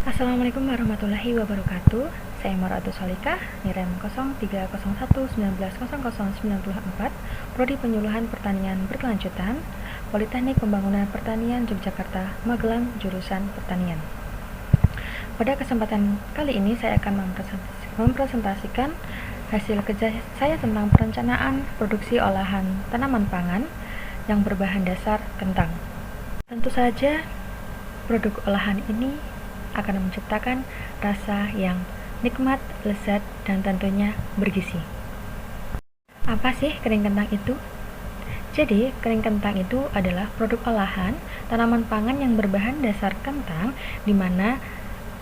Assalamualaikum warahmatullahi wabarakatuh. Saya Maratu Solikah, NIREM 0301190094, Prodi Penyuluhan Pertanian Berkelanjutan, Politeknik Pembangunan Pertanian Yogyakarta, Magelang, jurusan Pertanian. Pada kesempatan kali ini saya akan mempresentasikan hasil kerja saya tentang perencanaan produksi olahan tanaman pangan yang berbahan dasar kentang. Tentu saja produk olahan ini akan menciptakan rasa yang nikmat, lezat, dan tentunya bergizi. Apa sih kering kentang itu? Jadi, kering kentang itu adalah produk olahan tanaman pangan yang berbahan dasar kentang, di mana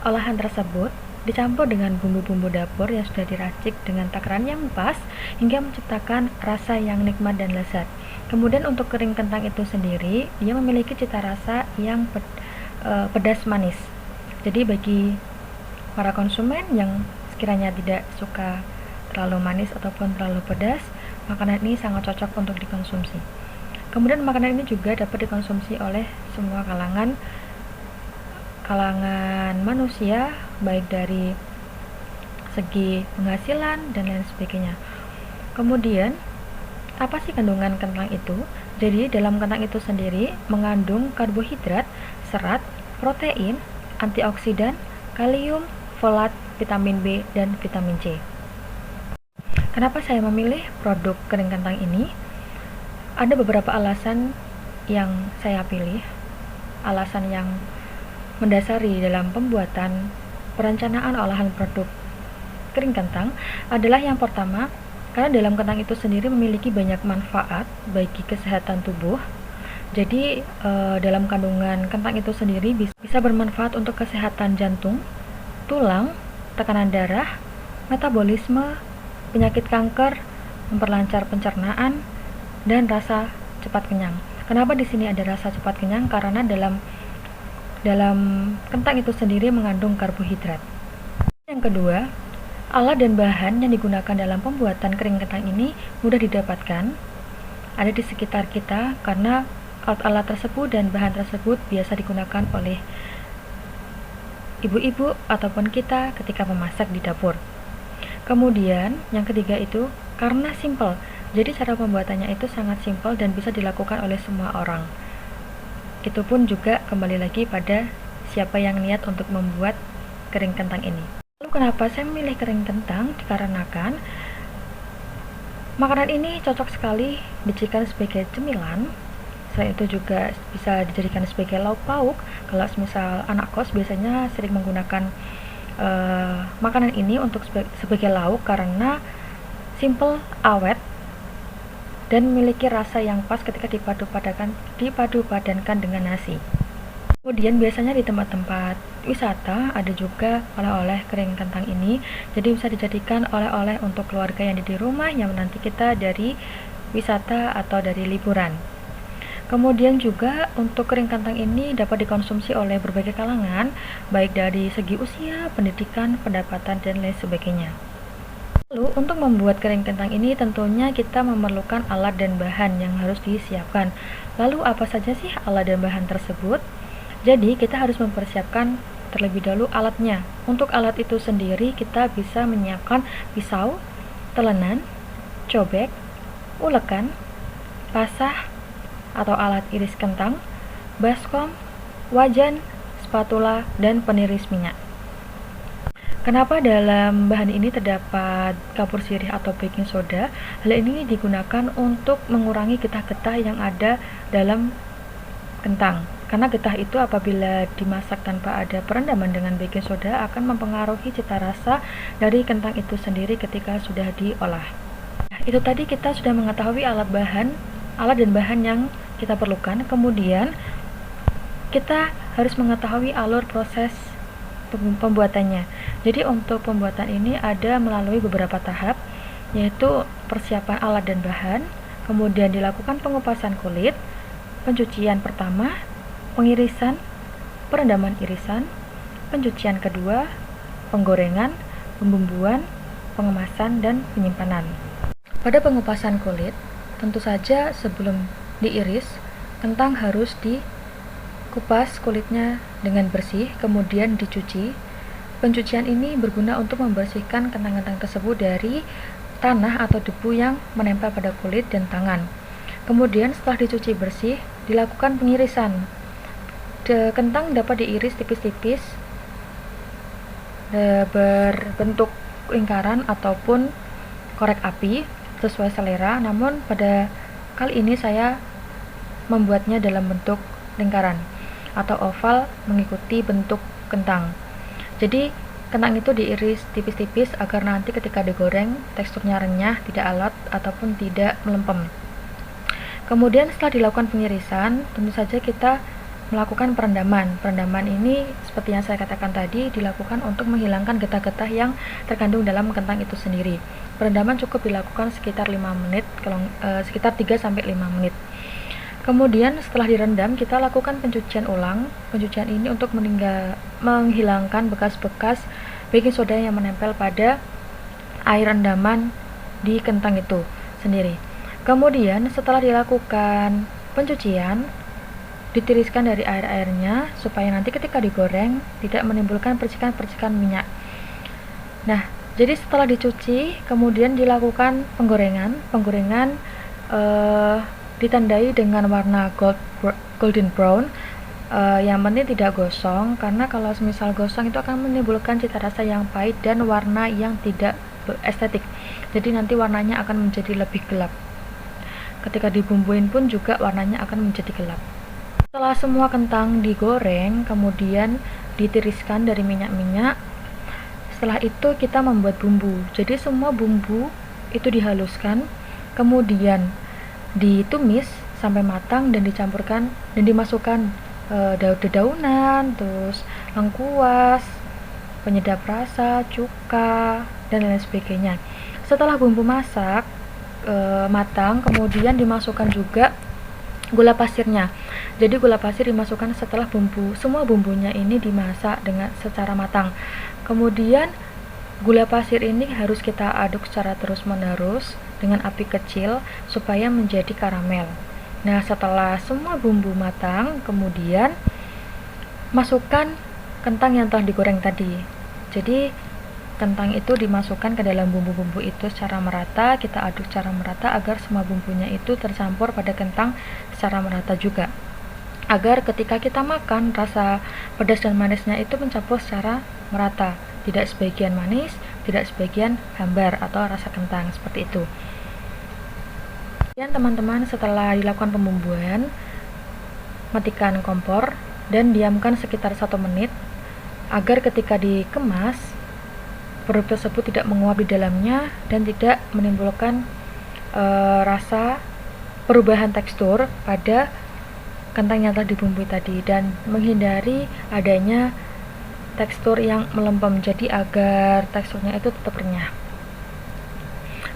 olahan tersebut dicampur dengan bumbu-bumbu dapur yang sudah diracik dengan takaran yang pas hingga menciptakan rasa yang nikmat dan lezat. Kemudian untuk kering kentang itu sendiri, dia memiliki cita rasa yang pedas manis. Jadi bagi para konsumen yang sekiranya tidak suka terlalu manis ataupun terlalu pedas, makanan ini sangat cocok untuk dikonsumsi. Kemudian makanan ini juga dapat dikonsumsi oleh semua kalangan manusia, baik dari segi penghasilan dan lain sebagainya. Kemudian, apa sih kandungan kentang itu? Jadi dalam kentang itu sendiri mengandung karbohidrat, serat, protein, antioksidan, kalium, folat, vitamin B, dan vitamin C. Kenapa saya memilih produk kering kentang ini? Ada beberapa alasan yang saya pilih. Alasan yang mendasari dalam pembuatan perencanaan olahan produk kering kentang adalah yang pertama, karena dalam kentang itu sendiri memiliki banyak manfaat bagi kesehatan tubuh. Jadi dalam kandungan kentang itu sendiri bisa bermanfaat untuk kesehatan jantung, tulang, tekanan darah, metabolisme, penyakit kanker, memperlancar pencernaan, dan rasa cepat kenyang. Kenapa di sini ada rasa cepat kenyang? Karena dalam kentang itu sendiri mengandung karbohidrat. Yang kedua, alat dan bahan yang digunakan dalam pembuatan kering kentang ini mudah didapatkan, ada di sekitar kita, karena alat-alat tersebut dan bahan tersebut biasa digunakan oleh ibu-ibu ataupun kita ketika memasak di dapur. Kemudian yang ketiga itu karena simple, jadi cara pembuatannya itu sangat simple dan bisa dilakukan oleh semua orang. Itu pun juga kembali lagi pada siapa yang niat untuk membuat kering kentang ini. Lalu kenapa saya memilih kering kentang? Dikarenakan makanan ini cocok sekali dijadikan sebagai cemilan. Selain itu juga bisa dijadikan sebagai lauk pauk. Kalau misal anak kos biasanya sering menggunakan makanan ini untuk sebagai lauk karena simple, awet, dan memiliki rasa yang pas ketika dipadu-padankan dengan nasi. Kemudian biasanya di tempat-tempat wisata ada juga oleh-oleh kering kentang ini, jadi bisa dijadikan oleh-oleh untuk keluarga yang ada di rumah yang menanti kita dari wisata atau dari liburan. Kemudian juga untuk kering kentang ini dapat dikonsumsi oleh berbagai kalangan, baik dari segi usia, pendidikan, pendapatan, dan lain sebagainya. Lalu untuk membuat kering kentang ini tentunya kita memerlukan alat dan bahan yang harus disiapkan. Lalu apa saja sih alat dan bahan tersebut? Jadi kita harus mempersiapkan terlebih dahulu alatnya. Untuk alat itu sendiri kita bisa menyiapkan pisau, telenan, cobek, ulekan, pasah atau alat iris kentang, baskom, wajan, spatula, dan peniris minyak. Kenapa dalam bahan ini terdapat kapur sirih atau baking soda? Hal ini digunakan untuk mengurangi getah-getah yang ada dalam kentang. Karena getah itu apabila dimasak tanpa ada perendaman dengan baking soda akan mempengaruhi cita rasa dari kentang itu sendiri ketika sudah diolah. Nah, itu tadi kita sudah mengetahui alat dan bahan yang kita perlukan. Kemudian kita harus mengetahui alur proses pembuatannya. Jadi untuk pembuatan ini ada melalui beberapa tahap, yaitu persiapan alat dan bahan, kemudian dilakukan pengupasan kulit, pencucian pertama, pengirisan, perendaman irisan, pencucian kedua, penggorengan, pembumbuan, pengemasan, dan penyimpanan. Pada pengupasan kulit, tentu saja sebelum diiris, kentang harus dikupas kulitnya dengan bersih, kemudian dicuci. Pencucian ini berguna untuk membersihkan kentang-kentang tersebut dari tanah atau debu yang menempel pada kulit dan tangan. Kemudian setelah dicuci bersih, dilakukan pengirisan. Kentang dapat diiris tipis-tipis berbentuk lingkaran ataupun korek api sesuai selera, namun pada kali ini saya membuatnya dalam bentuk lingkaran atau oval mengikuti bentuk kentang. Jadi kentang itu diiris tipis-tipis agar nanti ketika digoreng teksturnya renyah, tidak alot ataupun tidak melempem. Kemudian setelah dilakukan pengirisan, tentu saja kita melakukan perendaman. Perendaman ini seperti yang saya katakan tadi dilakukan untuk menghilangkan getah-getah yang terkandung dalam kentang itu sendiri. Perendaman cukup dilakukan sekitar 5 menit, sekitar 3 sampai 5 menit. Kemudian setelah direndam kita lakukan pencucian ulang. Pencucian ini untuk menghilangkan bekas-bekas baking soda yang menempel pada air rendaman di kentang itu sendiri. Kemudian setelah dilakukan pencucian, ditiriskan dari air-airnya supaya nanti ketika digoreng tidak menimbulkan percikan-percikan minyak. Nah, jadi setelah dicuci kemudian dilakukan penggorengan. Penggorengan ditandai dengan warna golden brown. Yang penting tidak gosong, karena kalau misal gosong itu akan menimbulkan cita rasa yang pahit dan warna yang tidak estetik. Jadi nanti warnanya akan menjadi lebih gelap. Ketika dibumbuin pun juga warnanya akan menjadi gelap. Setelah semua kentang digoreng, kemudian ditiriskan dari minyak-minyak. Setelah itu kita membuat bumbu. Jadi semua bumbu itu dihaluskan, kemudian ditumis sampai matang dan dicampurkan dan dimasukkan dedaunan, terus lengkuas, penyedap rasa, cuka, dan lain sebagainya. Setelah bumbu masak matang, kemudian dimasukkan juga gula pasirnya. Jadi gula pasir dimasukkan setelah semua bumbunya ini dimasak dengan secara matang. Kemudian gula pasir ini harus kita aduk secara terus-menerus dengan api kecil supaya menjadi karamel. Nah, setelah semua bumbu matang, kemudian masukkan kentang yang telah digoreng tadi. Jadi kentang itu dimasukkan ke dalam bumbu-bumbu itu secara merata, kita aduk secara merata agar semua bumbunya itu tercampur pada kentang secara merata juga. Agar ketika kita makan, rasa pedas dan manisnya itu mencampur secara merata, tidak sebagian manis, tidak sebagian hambar atau rasa kentang, seperti itu. Dan teman-teman, setelah dilakukan pembumbuan, matikan kompor dan diamkan sekitar 1 menit agar ketika dikemas produk tersebut tidak menguap di dalamnya dan tidak menimbulkan rasa perubahan tekstur pada kentang yang telah dibumbui tadi, dan menghindari adanya tekstur yang melempem, jadi agar teksturnya itu tetap renyah.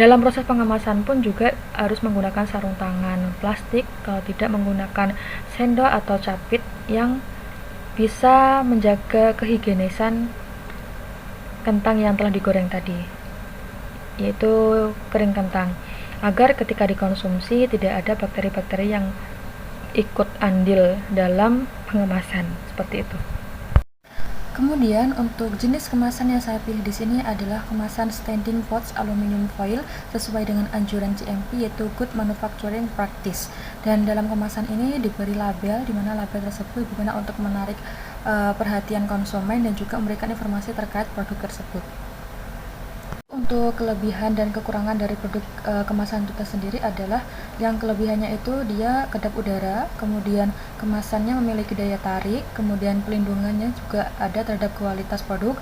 Dalam proses pengemasan pun juga harus menggunakan sarung tangan plastik, kalau tidak menggunakan sendok atau capit yang bisa menjaga kehigienisan kentang yang telah digoreng tadi, yaitu kering kentang, agar ketika dikonsumsi tidak ada bakteri-bakteri yang ikut andil dalam pengemasan, seperti itu. Kemudian untuk jenis kemasan yang saya pilih di sini adalah kemasan standing pots aluminium foil sesuai dengan anjuran GMP, yaitu Good Manufacturing Practice. Dan dalam kemasan ini diberi label, di mana label tersebut berguna untuk menarik perhatian konsumen dan juga memberikan informasi terkait produk tersebut. Untuk kelebihan dan kekurangan dari produk kemasan kita sendiri adalah, yang kelebihannya itu dia kedap udara, kemudian kemasannya memiliki daya tarik, kemudian pelindungannya juga ada terhadap kualitas produk,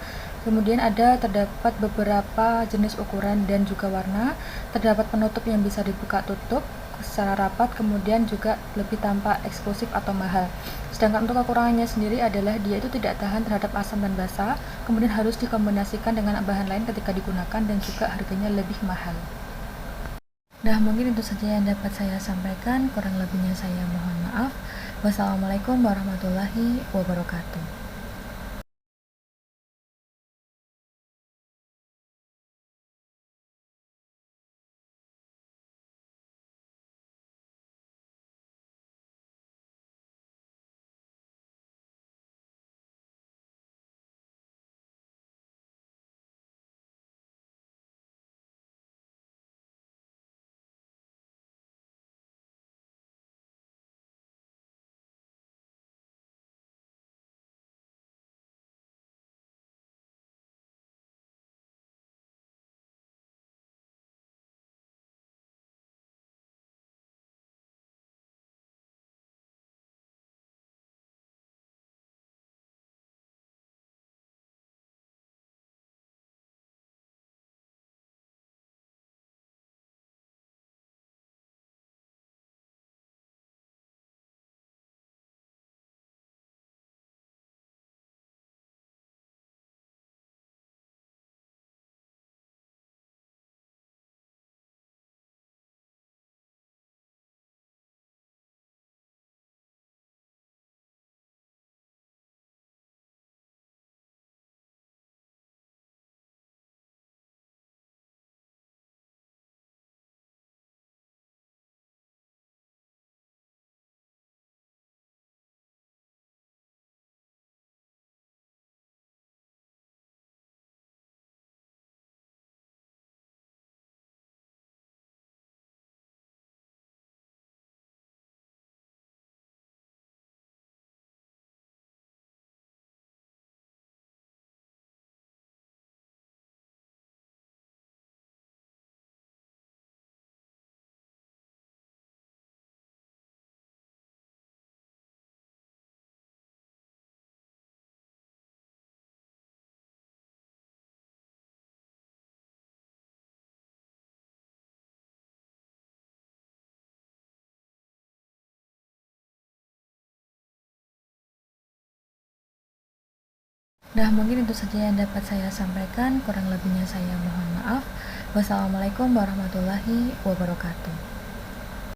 kemudian terdapat beberapa jenis ukuran dan juga warna, terdapat penutup yang bisa dibuka tutup secara rapat, kemudian juga lebih tampak eksklusif atau mahal. Sedangkan untuk kekurangannya sendiri adalah dia itu tidak tahan terhadap asam dan basa, kemudian harus dikombinasikan dengan bahan lain ketika digunakan, dan juga harganya lebih mahal. Nah, mungkin itu saja yang dapat saya sampaikan, kurang lebihnya saya mohon maaf. Wassalamualaikum warahmatullahi wabarakatuh. Nah, mungkin itu saja yang dapat saya sampaikan. Kurang lebihnya saya mohon maaf. Wassalamualaikum warahmatullahi wabarakatuh.